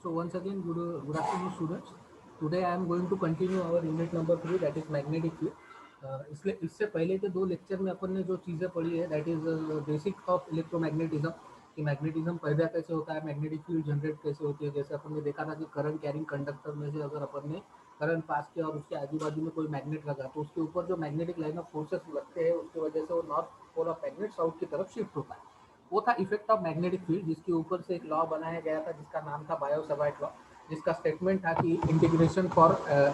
So once again, good afternoon, students. Today I am going to continue our unit number 3, that is magnetic field. इसलिए इससे पहले के दो lecture में अपन ने जो चीज़ें पढ़ी है, that is basic of electromagnetism, कि मैग्नेटिज्म पैदा कैसे होता है, मैग्नेटिक फील्ड जनरेट कैसे होती है। जैसे अपन ने देखा था कि करंट कैरिंग कंडक्टर में से अगर अपन ने करंट पास किया और उसके आजू बाजू में कोई मैग्नेट लगा, तो उसके ऊपर जो मैग्नेटिक लाइन ऑफ फोर्सेस लगते हैं, उसकी वजह से वो north pole of magnet south की तरफ शिफ्ट होता है। वो था इफेक्ट ऑफ मैग्नेटिक फील्ड, जिसके ऊपर से एक लॉ बनाया गया था जिसका नाम था बायो सवाइट लॉ, जिसका स्टेटमेंट था कि integration for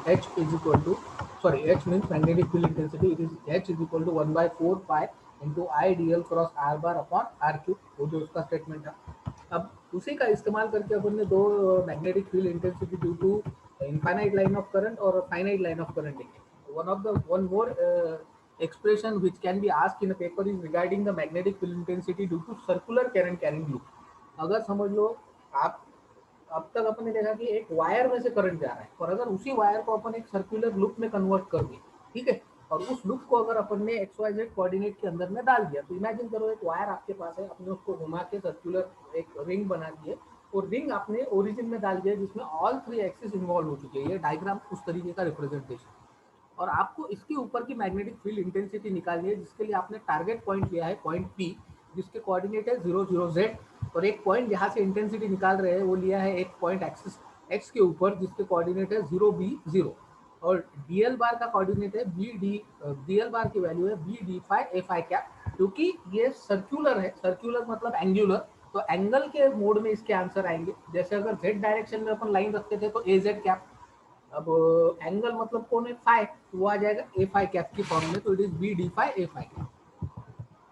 H is equal to, sorry H means magnetic field intensity, it is H is equal to 1/4 pi into I d l cross r bar upon r cube, वो जो उसका statement था। अब उसी का इस्तेमाल करके अपन ने दो magnetic field intensity due to infinite line of current और फाइनाइट लाइन ऑफ करंट देखे। One more expression which can be asked in a paper is regarding the magnetic field intensity due to circular current carrying loop। अगर समझ लो, आप अब तक अपन ने देखा कि एक वायर में से करंट जा रहा है, और अगर उसी वायर को अपन एक सर्कुलर लूप में कन्वर्ट कर दिए, ठीक है, और उस लूप को अगर अपन ने एक्स वाई जेड कोऑर्डिनेट के अंदर में डाल दिया, तो इमेजिन करो एक वायर आपके पास है, आपने उसको घुमा के सर्कुलर एक रिंग बना दी है, और रिंग आपने ओरिजिन में डाल दिया जिसमें ऑल थ्री एक्सिस इन्वॉल्व हो चुके हैं। ये डायग्राम उस तरीके का रिप्रेजेंटेशन, और आपको इसके ऊपर की मैग्नेटिक फील्ड इंटेंसिटी निकालनी है, जिसके लिए आपने टारगेट पॉइंट लिया है पॉइंट पी, जिसके कोऑर्डिनेट है 0 0 z, और एक पॉइंट जहाँ से इंटेंसिटी निकाल रहे हैं वो लिया है एक पॉइंट एक्सिस एक्स के ऊपर, जिसके कोऑर्डिनेट है 0 b 0, और डीएल बार का कोऑर्डिनेट है बी डी, डीएल बार की वैल्यू है बी डी फाई ए फाई कैप। क्योंकि ये सर्क्यूलर है, सर्क्यूलर मतलब एंगुलर, तो एंगल के मोड में इसके आंसर आएंगे। जैसे अगर जेड डायरेक्शन में अपन लाइन रखते थे तो ए जेड कैप, अब एंगल मतलब कौन है, फाई, तो वो आ जाएगा ए फाई कैप की फॉर्म में, तो it is b d phi A phi cap.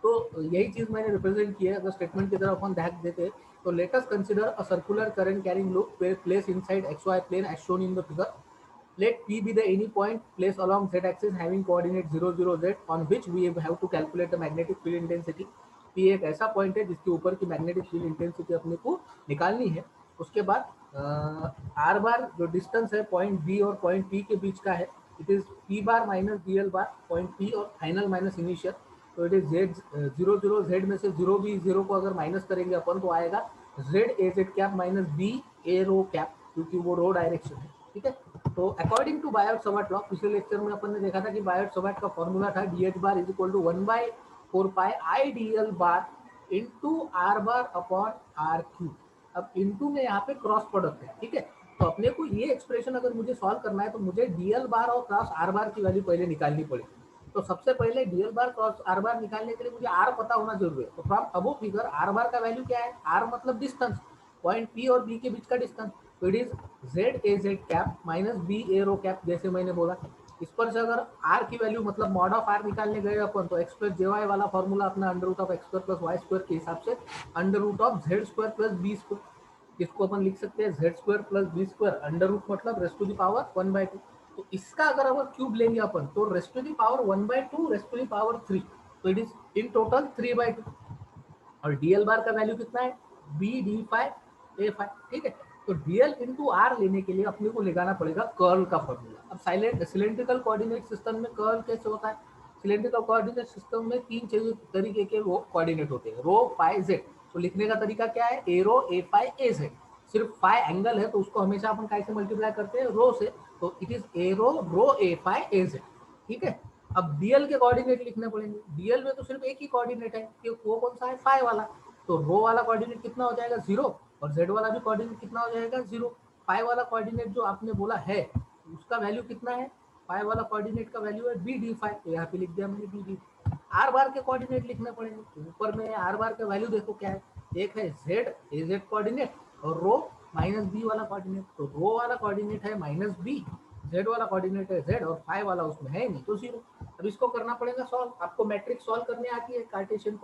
तो यही चीज मैंने रिप्रेजेंट किया है। अगर स्टेटमेंट की तरफ हम ध्यान देते तो let us consider a circular current carrying loop place inside x y plane as shown in the figure. Let P be the any point placed along z axis having coordinate 0 0 z on which we have to calculate the magnetic field intensity। P एक ऐसा point है जिसके ऊपर की magnetic field intensity अपने को निकालनी है। उसके बाद आर बार जो डिस्टेंस है पॉइंट बी और पॉइंट पी के बीच का है, it is P bar minus D L bar, point P और फाइनल माइनस इनिशियल, तो इट इज जेड 0 0 z में से 0 b 0 को अगर माइनस करेंगे अपन तो आएगा z A Z cap minus b a row cap, क्योंकि वो रो डायरेक्शन है, ठीक है। तो according to Biot Savart law, पिछले लेक्चर में अपन ने देखा था कि बायोट सवार्ट का फॉर्मूला था d H bar is equal to 1/4 pi I d L bar into r bar upon r cube. अब इंटू में यहाँ पे क्रॉस प्रोडक्ट है, ठीक है। तो अपने को ये एक्सप्रेशन अगर मुझे सॉल्व करना है तो मुझे डीएल बार और क्रॉस आर बार की वैल्यू पहले निकालनी पड़ेगी। तो सबसे पहले डीएल बार क्रॉस आर बार निकालने के लिए मुझे आर पता होना जरूरी है। तो from above figure r bar का वैल्यू क्या है, आर मतलब डिस्टेंस, पॉइंट पी और बी के बीच का डिस्टेंस, तो it is z A Z cap minus b a row cap, जैसे मैंने बोला। इस पर से अगर आर की वैल्यू मतलब मॉड ऑफ आर निकालने गए अपन, तो एक्स प्लस जे वाई वाला फॉर्मूला अपना under root of x square plus y square के हिसाब से under root of z square plus B square, जिसको अपन लिख सकते हैं z square plus B square, under root मतलब रेस्ट टू द पावर 1/2। तो इसका अगर अपन क्यूब लेंगे अपन, तो raised to the power 1/2 raised to the power 3, तो इट इज इन टोटल 3/2। और डीएल बार का वैल्यू कितना है, B d five A five, ठीक है। तो डीएल इंटू आर लेने के लिए अपने को लगाना पड़ेगा कर्ल का फॉर्मूला। अब सिलेंड्रिकल कोऑर्डिनेट सिस्टम में कर्ल कैसे होता है, सिलेंड्रिकल कोऑर्डिनेट सिस्टम में तीन तरीके के वो कोऑर्डिनेट होते हैं, रो फाई जेड। तो लिखने का तरीका क्या है, ए rho a phi A Z. सिर्फ फाई एंगल है तो उसको हमेशा अपन कैसे मल्टीप्लाई करते हैं, रो से, तो it is a rho a phi A z, ठीक है। अब डीएल के कोऑर्डिनेट लिखने पड़ेंगे। डीएल में तो सिर्फ एक ही कोऑर्डिनेट है कि वो कौन सा है, फाई वाला। तो रो वाला कोऑर्डिनेट कितना हो जाएगा, 0, और जेड वाला भी कोऑर्डिनेट कितना हो जाएगा, 0। फाई वाला कोऑर्डिनेट जो आपने बोला है उसका वैल्यू कितना है, फाई वाला कोऑर्डिनेट का वैल्यू है बी डी फाई, तो यहाँ पे लिख दिया मैंने बी डी। आर बार के कोऑर्डिनेट लिखने पड़ेंगे। तो ऊपर में आर बार का वैल्यू देखो क्या है, एक है जेड ए जेड कोऑर्डिनेट और रो माइनस बी वाला कोऑर्डिनेट। तो रो वाला कोऑर्डिनेट है माइनस बी, जेड वाला कोऑर्डिनेट है जेड, और फाई वाला उसमें है नहीं तो 0। अब इसको करना पड़ेगा सॉल्व। आपको मैट्रिक्स सॉल्व करने आती है कार्टेशियन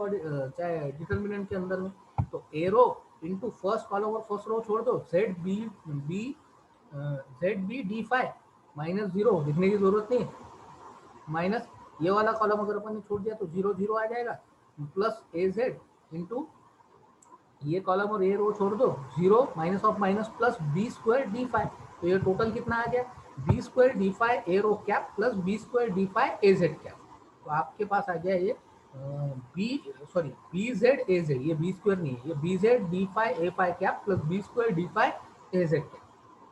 चाहे डिटर्मिनेंट के अंदर में। तो a rho into first column और फर्स्ट रो छोड़ दो, z b d five minus 0 लिखने की जरूरत नहीं, माइनस ये वाला कॉलम अगर अपन ने छोड़ दिया तो 0 0 आ जाएगा, प्लस ए जेड इंटू ये कॉलम और ये रो छोड़ दो, 0 minus of minus plus B square D five. तो ये टोटल कितना आ गया, B square D five A row cap plus B square D five A Z cap. तो आपके पास आ गया ये बी, सॉरी बी जेड ए जेड, ये बी स्क्वायर नहीं है, ये B Z D five A five cap plus B square D five as at.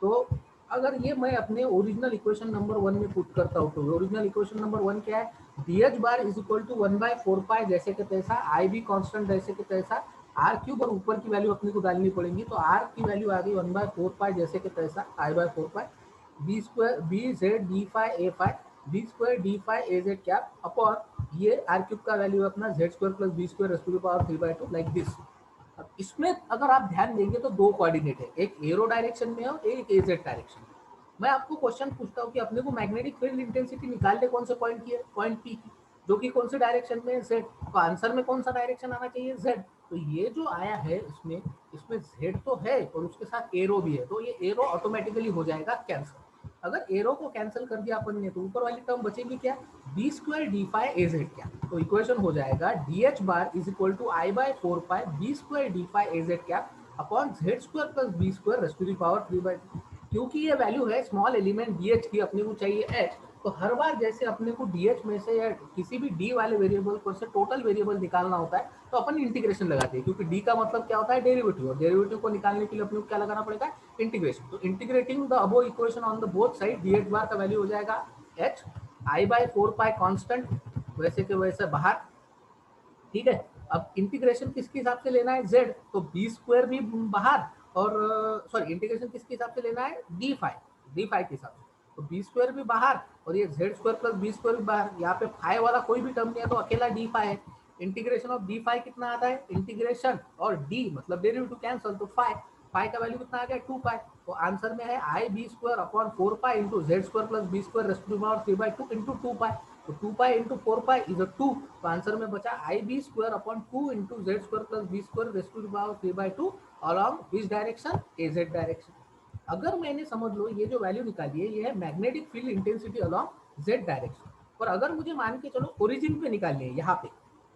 तो अगर ये मैं अपने ओरिजिनल इक्वेशन नंबर 1 में पुट करता हूँ तो ओरिजिनल इक्वेशन नंबर 1 क्या है, d H bar is equal to 1/4 pi जैसे कि तैसा, आई भी कॉन्स्टेंट जैसे कि तैसा, आर क्यूब और ऊपर की वैल्यू अपने को डालनी पड़ेगी, तो आर की वैल्यू आ गई 1/4 पाई जैसे कि तैसा, आई/4 pi B square B Z D phi ए phi B square D phi ए जेड कैप अपॉन ये आर क्यूब का वैल्यू अपना Z square plus B square raise to the power 3/2 like this. अब इसमें अगर आप ध्यान देंगे तो दो कोऑर्डिनेट है, एक एरो डायरेक्शन में और एक एजेड डायरेक्शन में। मैं आपको क्वेश्चन पूछता हूँ कि अपने को मैग्नेटिक फील्ड इंटेंसिटी निकालने कौन से पॉइंट की है, पॉइंट पी की, जो कि कौन से डायरेक्शन में है, जेड। तो आंसर में कौन सा डायरेक्शन आना चाहिए, जेड। तो ये जो आया है इसमें, इसमें जेड तो है और उसके साथ एरो भी है, तो ये एरो ऑटोमेटिकली हो जाएगा कैंसिल। अगर एरो को कैंसिल कर दिया अपन ने तो ऊपर वाली टर्म बचेगी क्या, बी स्क्वायर डी फाई ए जेड क्या। तो इक्वेशन हो जाएगा D H bar is equal to आई/4 pi B square D phi ए जेड क्या upon Z square plus B square raise to the power 3/2। क्योंकि ये वैल्यू है स्मॉल एलिमेंट डी एच की, अपने को चाहिए एच, तो हर बार जैसे अपने को डी एच में से या किसी भी डी वाले वेरिएबल को से टोटल वेरिएबल निकालना होता है तो अपन इंटीग्रेशन लगाते हैं, क्योंकि डी का मतलब क्या होता है, डेरिवेटिव, और डेरिवेटिव को निकालने के लिए अपने को क्या लगाना पड़ेगा, इंटीग्रेशन। तो integrating the above equation on the both side, D H bar का वैल्यू हो जाएगा एच, आई/4 पाई कांस्टेंट वैसे के वैसे बाहर, ठीक है। अब इंटीग्रेशन किसके हिसाब से लेना है, जेड, तो बी स्क्वायर भी बाहर, और सॉरी इंटीग्रेशन किसके हिसाब से लेना है, डी फाई के हिसाब से, तो बी स्क्वायर भी बाहर और ये z square plus B square भी बाहर। यहाँ पे फाई वाला कोई भी टर्म नहीं है तो अकेला डी फाई है। इंटीग्रेशन ऑफ डी फाई कितना आता है, इंटीग्रेशन और डी मतलब डेरिवेटिव कैंसल, तो फाई, फाई का वैल्यू कितना आ गया, 2 पाई। तो आंसर में है I B square upon 4 pi into Z square plus B square raise to the power 3/2 into 2 pi. तो 2 pi into 4 pi is a 2, तो आंसर में बचा I B square upon 2 into Z square plus B square raise to the power 3/2 along which direction, AZ direction. अगर मैंने समझ लो ये जो value निकाली है ये है magnetic field intensity along Z direction, और अगर मुझे मान के चलो ओरिजिन पे निकालनी है यहाँ पे,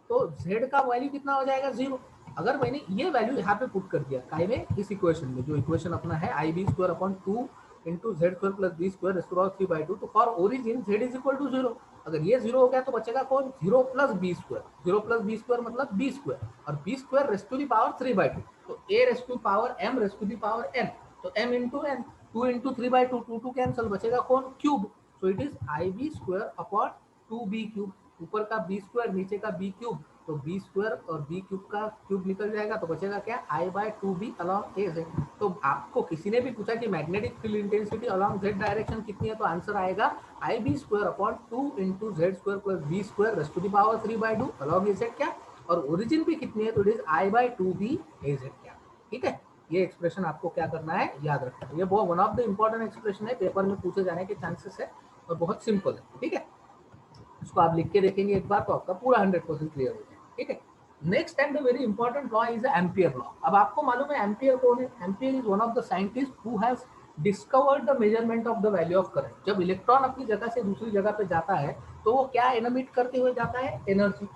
तो जेड का वैल्यू कितना हो जाएगा, 0। अगर मैंने ये वैल्यू यहाँ पे पुट कर दिया काय में, इस इक्वेशन में, जो इक्वेशन अपना है I B square upon 2 into Z square plus B square raise to the power 3/2, तो for origin Z is equal to 0। अगर ये 0 हो गया तो बचेगा कौन, 0 plus B square, 0 plus B square मतलब बी स्क्वायर, और B square raise to the power 3/2, तो A raise to power M raise to the power N, तो m into N, 2 into 3/2, 2 cancel, बचेगा कौन, cube. So it is I B square upon 2b cube, ऊपर का B square नीचे का B cube, तो B square और B cube का क्यूब निकल जाएगा, तो बचेगा क्या, I/2b अलॉन्ग ए जेड। तो आपको किसी ने भी पूछा कि magnetic field intensity along Z direction कितनी है, तो आंसर आएगा I B square upon 2 into Z square plus B square raise to the power 3/2 along A Z क्या, और ओरिजिन पे कितनी है, तो it is I/2b A Z क्या। ठीक है, ये एक्सप्रेशन आपको क्या करना है, याद रखना है। ये बहुत one of the important expression है, पेपर में पूछे जाने के चांसेस है और बहुत सिंपल है। ठीक है, इसको आप लिख के देखेंगे एक बार तो आपका पूरा 100% क्लियर हो जाएगा। ठीक है, next and the very important law is ampere law. अब आपको मालूम है एम्पियर कौन है, ampere is one of the scientist who has discovered the measurement of the value of current. जब इलेक्ट्रॉन अपनी जगह से दूसरी जगह पे जाता है तो वो क्या एमिट करते हुए जाता है, एनर्जी।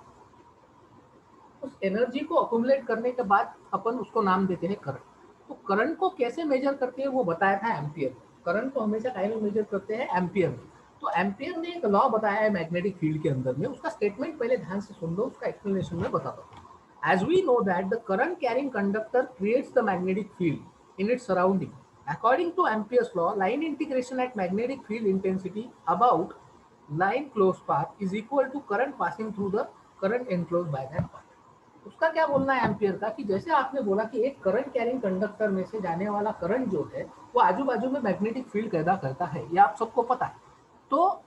उस एनर्जी को अकुमुलेट करने के बाद अपन उसको नाम देते हैं करंट। तो करंट को कैसे मेजर करते हैं वो बताया था एम्पियर। करंट को हमेशा टाइम में मेजर करते हैं एम्पियर में। तो एम्पियर ने एक लॉ बताया है मैग्नेटिक फील्ड के अंदर में, उसका स्टेटमेंट पहले ध्यान से सुन लो, उसका एक्सप्लेनेशन में बताता हूँ। As we know that the current carrying conductor creates the magnetic field in its surrounding. According to Ampere's law, line integration at magnetic field intensity about line closed path is equal to current passing through the current enclosed by that path. उसका क्या बोलना है ampere का, कि जैसे आपने बोला कि एक करंट कैरिंग कंडक्टर में से जाने वाला करंट जो है वो आजू बाजू में मैग्नेटिक फील्ड पैदा करता है, ये आप सबको पता है। तो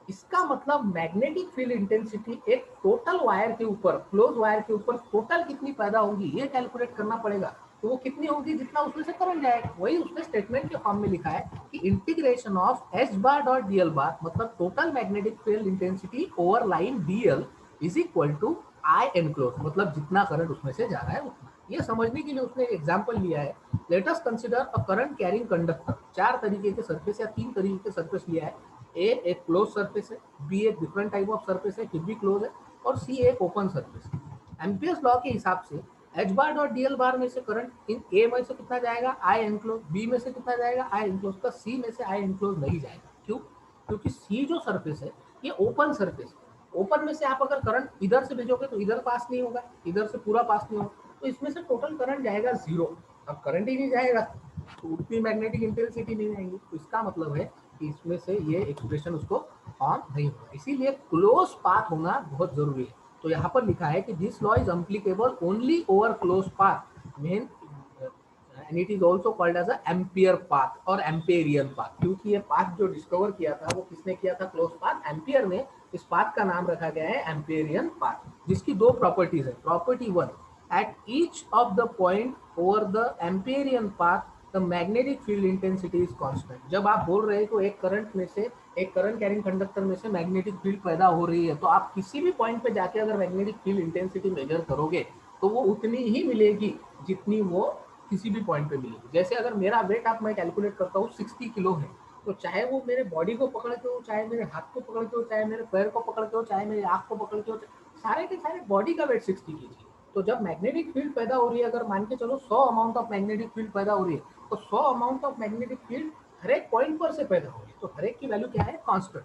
इसका मतलब मैग्नेटिक फील्ड इंटेंसिटी एक टोटल वायर के ऊपर, क्लोज वायर के ऊपर टोटल कितनी पैदा होगी ये कैलकुलेट करना पड़ेगा। तो वो कितनी होगी, जितना उसमें से करंट जाएगा। वही उसने स्टेटमेंट के फॉर्म में लिखा है कि integration of H bar dot D L bar मतलब total magnetic field intensity over line D L is equal to I enclose, मतलब जितना करंट उसमें से जा रहा है उतना। ये समझने के लिए उसने एक एग्जांपल लिया है। लेट अस कंसीडर अ करंट कैरिंग कंडक्टर। 4 तरीके के सरफेस या 3 तरीके के सरफेस लिया है। ए एक क्लोज सरफेस है, बी एक डिफरेंट टाइप ऑफ सरफेस है फिर भी क्लोज है, और सी एक ओपन सरफेस है। एम्पियर्स लॉ के हिसाब से H bar dot D L बार में से करंट इन ए में से कितना जाएगा, आई एनक्लोज, बी में से कितना जाएगा, आई एनक्लोज का, सी में से आई एनक्लोज नहीं जाएगा। क्यों, क्योंकि सी जो सरफेस है ये ओपन सरफेस है। ओपन में से आप अगर करंट इधर से भेजोगे तो इधर पास नहीं होगा, इधर से पूरा पास नहीं होगा, तो इसमें से टोटल करंट जाएगा 0। अब करंट ही नहीं जाएगा तो उतनी मैग्नेटिक इंटेंसिटी नहीं आएंगी। तो इसका मतलब है कि इसमें से ये एक्सप्रेशन उसको फॉर्म नहीं होगा, इसीलिए क्लोज पाथ होना बहुत जरूरी है। तो यहाँ पर लिखा है कि this law is applicable only over closed path मेन and it is also called as Ampere path और एम्पेरियन पाथ, क्योंकि ये पाथ जो डिस्कवर किया था वो किसने किया था? क्लोज पाथ, एम्पियर ने। इस पाथ का नाम रखा गया है एम्पेरियन पाथ, जिसकी दो प्रॉपर्टीज है। Property one, at each of the point over the Amperian path the magnetic field intensity is constant. जब आप बोल रहे हैं तो एक करंट में से, एक करंट कैरिंग कंडक्टर में से मैग्नेटिक फील्ड पैदा हो रही है, तो आप किसी भी पॉइंट पे जाके अगर मैग्नेटिक फील्ड इंटेंसिटी मेजर करोगे तो वो उतनी ही मिलेगी जितनी वो किसी भी पॉइंट पे मिलेगी। जैसे अगर मेरा वेट आप मैं कैलकुलेट करता हूँ 60 किलो है, तो चाहे वो मेरे बॉडी को पकड़ के हो, चाहे मेरे हाथ को पकड़ के हो, चाहे मेरे पैर को पकड़ के हो, चाहे मेरी आँख को पकड़ के हो, सारे के सारे बॉडी का वेट 60 kg। तो जब मैग्नेटिक फील्ड पैदा हो रही है, अगर मान के चलो 100 अमाउंट ऑफ मैग्नेटिक फील्ड पैदा हो रही है, तो 100 अमाउंट ऑफ मैग्नेटिक फील्ड हर एक पॉइंट पर से पैदा हो रही है, तो हर एक की वैल्यू क्या है? Constant.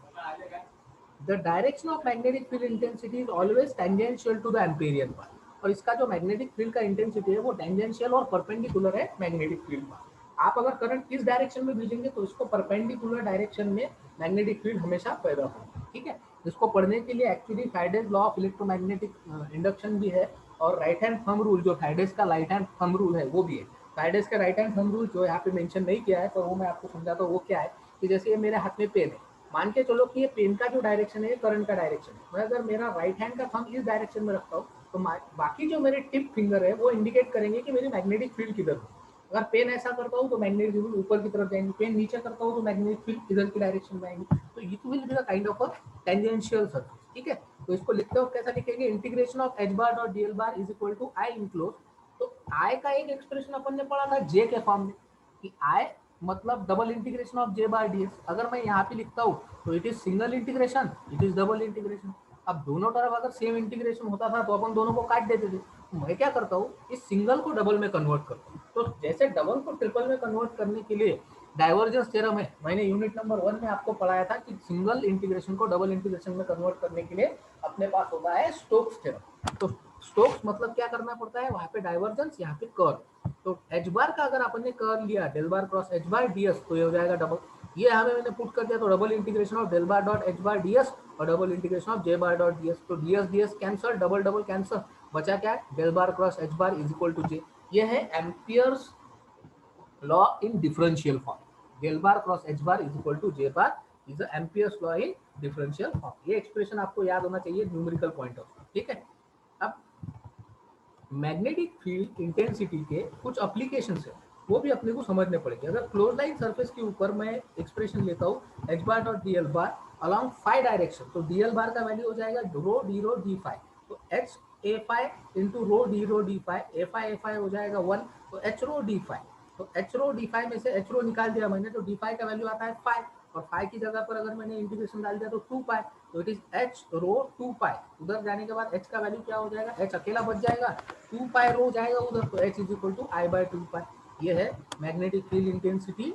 The direction of magnetic field intensity is always tangential to the Amperian path. और इसका जो मैग्नेटिक फील्ड का इंटेंसिटी है वो टेंजेंशियल और परपेंडिकुलर है मैग्नेटिक फील्ड का। आप अगर करंट इस डायरेक्शन में भेजेंगे तो इसको परपेंडिकुलर डायरेक्शन में मैग्नेटिक फील्ड हमेशा पैदा होगी, ठीक है। इसको पढ़ने के लिए actually Faraday's law of electromagnetic induction भी है, और राइट हैंड थंब रूल, जो फायडेज का राइट हैंड थंब रूल है वो भी है। फायडेज का राइट हैंड थंब रूल जो यहाँ पे मेंशन नहीं किया है, तो वो मैं आपको समझाता हूँ। वो क्या है कि जैसे ये मेरे हाथ में पेन है, मान के चलो कि ये पेन का जो डायरेक्शन है ये करंट का डायरेक्शन है। मैं अगर मेरा राइट हैंड का थंब इस डायरेक्शन में रखता हूँ तो बाकी जो मेरे टिप फिंगर है वो इंडिकेट करेंगे कि मेरी मैग्नेटिक फील्ड किधर है। अगर पेन ऐसा करता हूँ तो मैग्नेटिक फील्ड ऊपर की तरफ जाएंगे, पेन नीचे करता हूँ तो मैग्नेटिक फील्ड इधर की डायरेक्शन में आएंगे। तो it will be the kind of a tangential surface, ठीक है। तो इसको लिखते हो कैसा लिखेंगे? Integration of H bar dot D L bar is equal to I enclose. तो आई का एक एक्सप्रेशन अपन ने पढ़ा था जे के फॉर्म में, कि आई मतलब double integration of J bar D S. अगर मैं यहाँ पे लिखता हूँ तो it is single integration, it is double integration. अब दोनों तरफ अगर सेम इंटीग्रेशन होता था तो अपन दोनों को काट देते थे। मैं क्या करता हूँ, इस सिंगल को डबल में कन्वर्ट करता हूँ। तो जैसे डबल को ट्रिपल में कन्वर्ट करने के लिए डाइवर्जेंस थ्योरम है, मैंने यूनिट नंबर 1 में आपको पढ़ाया था कि सिंगल इंटीग्रेशन को डबल इंटीग्रेशन में कन्वर्ट करने के लिए अपने पास होता है स्टोक्स थ्योरम। तो स्टोक्स मतलब क्या करना पड़ता है, वहां पे डाइवर्जेंस, यहाँ पे कर्ल। तो एच बार का अगर अपन ने कर्ल लिया del bar cross H bar D S, तो ये हो जाएगा डबल। ये हमें मैंने पुट कर दिया, तो double integration of del bar dot H bar D S और double integration of J bar dot D S. तो D S cancel, double double cancel, बचा क्या है? Del bar cross H bar is equal to J. ये है Ampere's law in differential form. Del bar cross H bar is equal to J bar is Ampere's law in differential form. ये expression आपको याद होना चाहिए numerical point of view, ठीक है। अब मैग्नेटिक फील्ड इंटेंसिटी के कुछ एप्लीकेशन है, वो भी अपने को समझने पड़ेंगे। अगर क्लोज लाइन सरफेस के ऊपर मैं एक्सप्रेशन लेता हूँ H bar dot D L बार अलॉन्ग फाइव डायरेक्शन, तो डी एल बार का वैल्यू हो जाएगा रो डी फाइव। तो H A five into rho D five, A five हो जाएगा 1, तो एच रो डी फाइव। तो एच रो डी फाइव में से एच रो निकाल दिया मैंने, तो डी फाइव का वैल्यू आता है 5, और 5 की जगह पर अगर मैंने इंटीग्रेशन डाल दिया तो 2 पाई, तो इट इज एच रो 2 पाई। उधर जाने के बाद एच का वैल्यू क्या हो जाएगा? एच अकेला बच जाएगा, 2 पाई रो जाएगा उधर, तो H is equal to I by 2 pi. ये है magnetic field intensity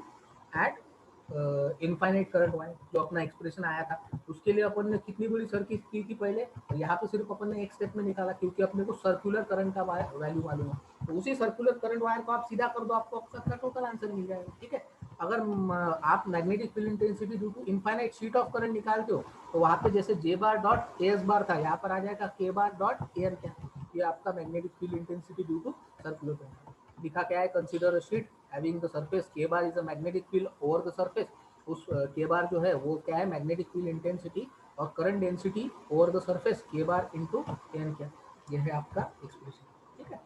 at infinite current wire, जो अपना एक्सप्रेशन आया था। उसके लिए अपन ने कितनी बड़ी सर्किट की थी पहले, और यहाँ पे सिर्फ अपन ने एक स्टेप में निकाला, क्योंकि अपने को सर्कुलर करंट का वैल्यू मालूम है। तो उसी सर्कुलर करंट वायर को आप सीधा कर दो, आपको आपका टोटल आंसर मिल जाएगा, ठीक है। अगर आप magnetic field intensity due to infinite sheet of current निकालते हो, तो वहाँ पे जैसे जे बार डॉट एस बार था, यहाँ पर आ जाएगा के बार डॉट एयर क्या। ये आपका magnetic field intensity due to circular current लिखा क्या है? Consider a sheet having the surface के bar is a magnetic field over the surface. उस के बार जो है वो क्या है? मैग्नेटिक फील्ड इंटेंसिटी, और current density over the surface के बार इंटू एन क्या। यह है आपका एक्सप्रेशन, ठीक है।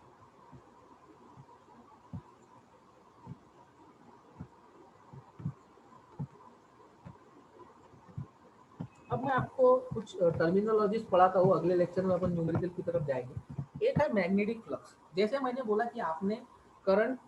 अब मैं आपको कुछ टर्मिनोलॉजीज पढ़ाता हूँ, अगले लेक्चर में अपन न्यूमेरिकल की तरफ जाएंगे। एक है मैग्नेटिक फ्लक्स। जैसे मैंने बोला कि आपने करंट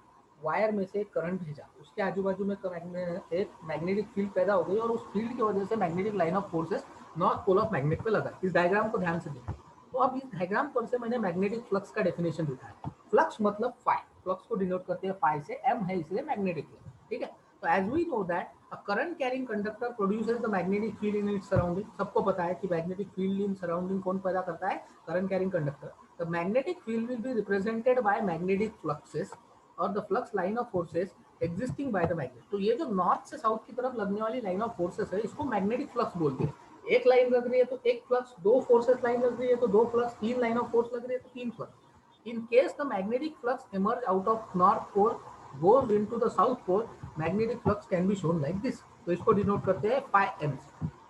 वायर में से करंट भेजा, उसके आजू बाजू में एक मैग्नेटिक फील्ड पैदा हो गई, और उस फील्ड की वजह से magnetic line of forces north pole of magnet पे लगा। इस डायग्राम को ध्यान से देखिए। तो अब इस डायग्राम पर से मैंने मैग्नेटिक फ्लक्स का डेफिनेशन लिखा है। फ्लक्स मतलब फाई, फ्लक्स को डिनोट करते हैं फाई से, एम है इसलिए मैग्नेटिक फ्लक्स, ठीक है। तो as we know that a current carrying conductor produces the magnetic field in its surrounding. सबको पता है कि मैग्नेटिक फील्ड इन सराउंडिंग कौन पैदा करता है? Current carrying conductor. The magnetic field will be represented by magnetic fluxes, और the flux line of forces existing by the magnet. तो ये जो नॉर्थ से साउथ की तरफ लगने वाली लाइन ऑफ फोर्सेस है इसको मैग्नेटिक फ्लक्स बोलते हैं। एक लाइन लग रही है तो एक फ्लक्स, दो फोर्सेस लाइन लग रही है तो दो फ्लक्स, तीन लाइन ऑफ फोर्स लग रही है तो तीन flux. In case the magnetic flux emerge out of north pole goes into the south pole, magnetic flux can be shown like this। तो इसको डिनोट करते हैं phi m।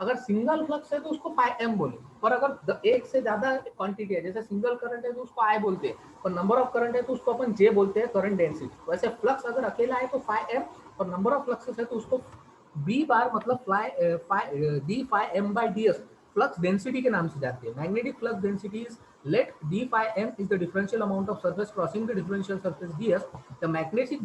अगर सिंगल फ्लक्स है तो उसको phi m बोले, और अगर एक से ज्यादा क्वांटिटी है, जैसे सिंगल करंट है तो उसको I बोलते हैं, और नंबर ऑफ करंट है तो उसको अपन J बोलते हैं, करंट डेंसिटी। वैसे फ्लक्स अगर अकेला है तो phi m, और नंबर ऑफ फ्लक्सेस है तो उसको बी बार मतलब d phi m by d s flux density के नाम से जाती है। Magnetic flux density is let d phi m is the differential amount of surface crossing the differential surface ds। the magnetic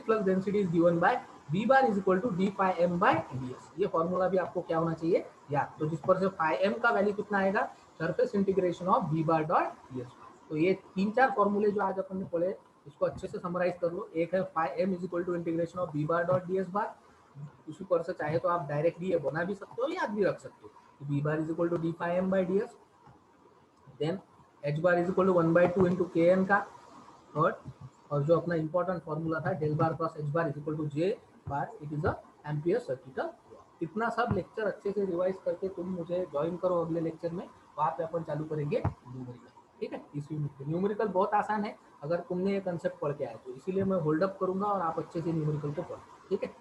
flux density is given by v bar is equal to d phi m by ds। ये formula भी आपको क्या होना चाहिए याद। तो जिस पर से phi m का वैल्यू कितना आएगा, surface integration of v bar dot ds। तो ये तीन चार फॉर्मूले जो आज अपन ने पढ़े इसको अच्छे से समराइज कर लो। एक है phi m is equal to integration of v bar dot ds बार, उसी पर से चाहे तो आप डायरेक्टली ये बना भी सकते हो, याद भी रख सकते हो। v bar is equal to d phi m by ds, then h bar is equal to 1/2 into के एन का थर्ड, और जो अपना इंपॉर्टेंट फॉर्मूला था del bar cross h bar is equal to J bar, it is a Ampere circuital law. इतना सब lecture अच्छे से रिवाइज करके तुम मुझे ज्वाइन करो अगले लेक्चर में, वहाँ पे अपन चालू करेंगे न्यूमेरिकल। ठीक है, इस यूनिट में न्यूमेरिकल बहुत आसान है अगर तुमने ये कंसेप्ट पढ़ के आए तो, इसीलिए मैं होल्ड अप करूंगा और आप अच्छे से न्यूमेरिकल को पढ़ो। ठीक है।